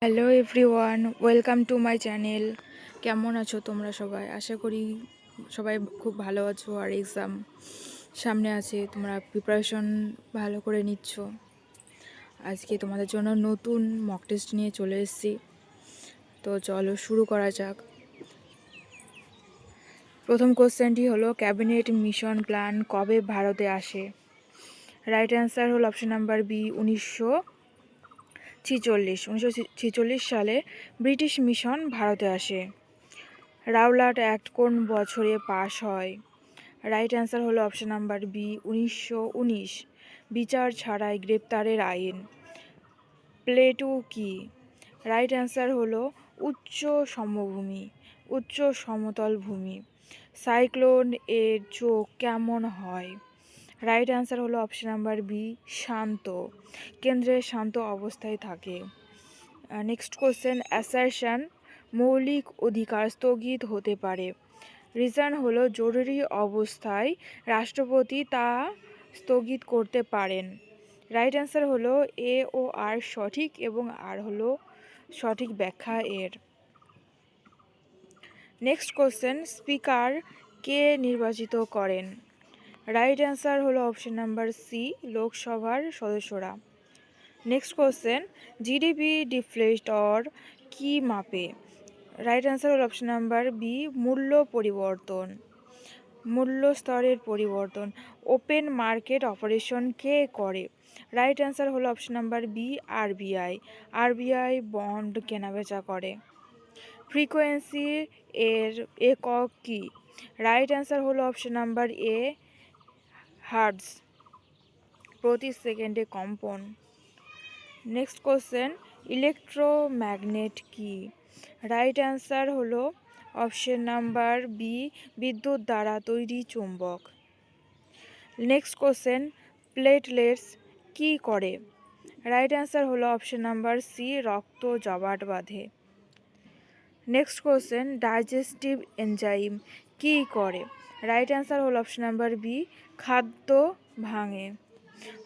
Hello everyone, welcome to my channel. কেমন আছো তোমরা সবাই? আশা করি সবাই খুব ভালো আছো। আর এক্সাম সামনে আছে, তোমরা প্রিপারেশন ভালো করে নিচ্ছ। আজকে তোমাদের জন্য নতুন মক টেস্ট নিয়ে চলে এসেছি। তো চলো শুরু করা যাক। প্রথম কোশ্চেনটি হলো, ক্যাবিনেট মিশন প্ল্যান কবে ভারতে আসে? রাইট অ্যান্সার হলো অপশন নাম্বার বি, 1946 সালে ব্রিটিশ মিশন ভারতে আসে। রাওলাট অ্যাক্ট কোন বছরে পাশ হয়? রাইট অ্যান্সার হলো অপশন নাম্বার বি, 1919। বিচার ছাড়াই গ্রেপ্তারের আইন। প্লেটো কি? রাইট অ্যান্সার হলো উচ্চ সমভূমি, উচ্চ সমতল ভূমি। সাইক্লোন এর চোখ কেমন হয়? রাইট অ্যান্সার হলো অপশন নাম্বার বি, শান্ত। কেন্দ্রে শান্ত অবস্থায় থাকে। নেক্সট কোশ্চেন, অ্যাসারশন মৌলিক অধিকার স্থগিত হতে পারে। রিজন হলো জরুরি অবস্থায় রাষ্ট্রপতি তা স্থগিত করতে পারেন। রাইট অ্যান্সার হলো এ ও আর সঠিক এবং আর হলো সঠিক ব্যাখ্যা এর। নেক্সট কোশ্চেন, স্পিকার কে নির্বাচিত করেন? রাইট অ্যান্সার হলো অপশন নাম্বার সি, লোকসভার সদস্যরা। নেক্সট কোশ্চেন, জিডিপি ডিফ্লেটর কি মাপে? রাইট অ্যান্সার হল অপশন নাম্বার বি, মূল্য পরিবর্তন, মূল্য স্তরের পরিবর্তন। ওপেন মার্কেট অপারেশন কে করে? রাইট অ্যান্সার হলো option number B, RBI. RBI bond কেনাবেচা করে। ফ্রিকোয়েন্সি এর একক কি? রাইট অ্যান্সার হলো অপশন নাম্বার এ, হার্টজ, প্রতি সেকেন্ডে কম্পন। নেক্সট কোশ্চেন, ইলেকট্রোম্যাগনেট কি? রাইট অ্যান্সার হলো অপশন নাম্বার বি, বিদ্যুৎ দ্বারা তৈরি চুম্বক। নেক্সট কোশ্চেন, প্লেটলেটস কি করে? রাইট অ্যান্সার হলো অপশন নাম্বার সি, রক্ত জমাট বাঁধে। নেক্সট কোশ্চেন, ডাইজেস্টিভ এনজাইম কি করে? রাইট অ্যান্সার হলো অপশন নাম্বার বি, খাদ্য ভাঙে,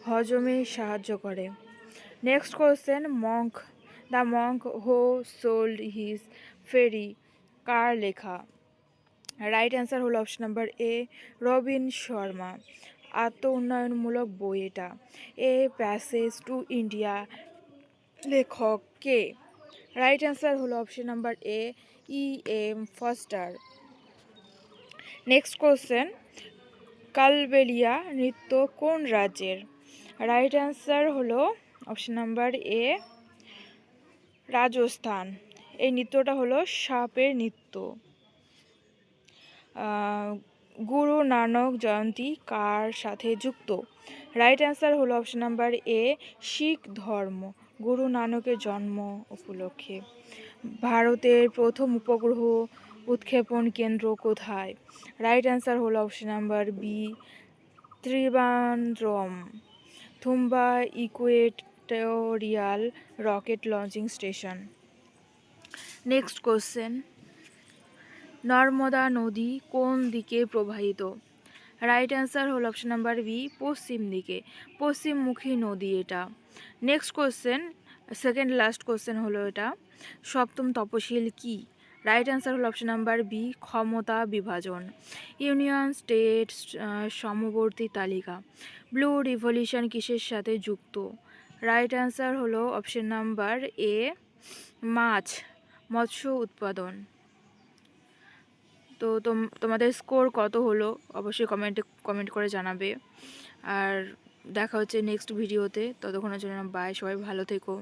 হজমে সাহায্য করে। Next question, the monk who sold his Ferrari কার লেখা? রাইট অ্যান্সার হলো option number A, Robin Sharma. আত্ম উন্নয়নমূলক বই এটা। এ প্যাসেজ টু ইন্ডিয়া লেখক কে? রাইট অ্যান্সার হলো option number A, E M Forster. Next question, Kalbelia নৃত্য কোন রাজ্যের? রাইট অ্যান্সার হলো অপশন নাম্বার এ, রাজস্থান। এই নৃত্যটা হলো সাপের নৃত্য। গুরু নানক জয়ন্তী কার সাথে যুক্ত? রাইট অ্যান্সার হলো অপশন নাম্বার এ, শিখ ধর্ম, গুরু নানকের জন্ম উপলক্ষে। ভারতের প্রথম উপগ্রহ উৎক্ষেপণ কেন্দ্র কোথায়? রাইট অ্যান্সার হলো option number B, Trivandrum. Thumba equatorial rocket launching station. Next question, Narmada নদী কোন দিকে প্রবাহিত? রাইট অ্যান্সার হলো অপশন নাম্বার বি, পশ্চিম দিকে, পশ্চিমমুখী নদী এটা। Next question, second last question হলো এটা, সপ্তম তপশিল কি? রাইট অ্যান্সার হলো অপশন নাম্বার বি, ক্ষমতা বিভাজন। ইউনিয়ন স্টেট সমবর্তী তালিকা। ব্লু রিভলিউশন কিসের সাথে যুক্ত? রাইট অ্যান্সার হলো অপশন নাম্বার এ, মৎস্য উৎপাদন। তো তোমাদের স্কোর কত হলো অবশ্যই কমেন্ট করে জানাবে। আর দেখা হচ্ছে নেক্সট ভিডিওতে, ততক্ষণের জন্য বাই, সবাই ভালো থেকো।